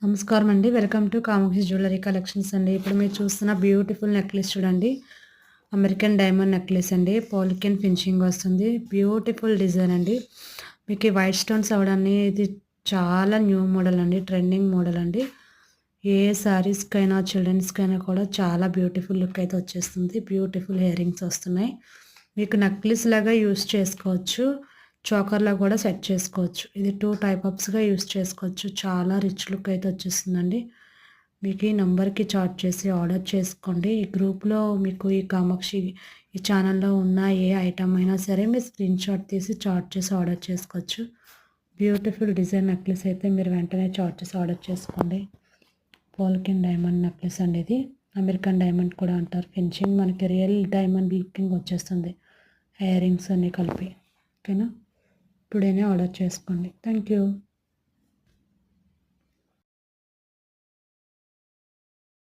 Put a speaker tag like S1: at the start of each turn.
S1: నమస్కారం అండి. Welcome to Kamakshi jewellery collections అండి. ఇప్పుడు మీరు చూస్తున్న బ్యూటిఫుల్ నెక్లెస్ చూడండి. అమెరికన్ డైమండ్ నెక్లెస్ అండి. పాలికెన్ ఫినిషింగ్ వస్తుంది. బ్యూటిఫుల్ డిజైన్ అండి. మీకు ఈ వైట్ స్టోన్స్ అవ్వడాన్ని ఇది చాలా న్యూ మోడల్ అండి. ట్రెండింగ్ మోడల్ అండి. ఏ శారీస్‌కైనా, చిల్డ్రన్స్‌కైనా కూడా చాలా బ్యూటిఫుల్ లుక్ అయితే వచ్చేస్తుంది. బ్యూటిఫుల్ ఇయర్ రింగ్స్ వస్తున్నాయి. మీకు నెక్లెస్ లాగా యూజ్ చేసుకోవచ్చు. చోకర్‌లా కూడా సెట్ చేసుకోవచ్చు. ఇది 2 టైప్స్‌గా యూజ్ చేసుకోవచ్చు. చాలా రిచ్ లుక్ అయితే వచ్చేస్తుందండి. మీకు ఈ నంబర్‌కి చాట్ చేసి ఆర్డర్ చేసుకోండి. ఈ గ్రూప్‌లో మీకు ఈ కామాక్షి ఈ ఛానల్‌లో ఉన్న ఏ ఐటెమ్ అయినా సరే మీరు స్క్రీన్‌షాట్ తీసి చాట్ చేసి ఆర్డర్ చేసుకోవచ్చు. బ్యూటిఫుల్ డిజైన్ నెక్లెస్ అయితే మీరు వెంటనే చాట్ చేసి ఆర్డర్ చేసుకోండి. పాలికెన్ డైమండ్ నెక్లెస్ అండి ఇది. అమెరికన్ డైమండ్ కూడా అంటారు. ఫినిషింగ్ మనకి రియల్ డైమండ్ లుకింగ్ వచ్చేస్తుంది. ఇయర్ రింగ్స్ అన్నీ కలిపి. ఓకేనా? ఇప్పుడైనా ఆర్డర్ చేసుకోండి. Thank you.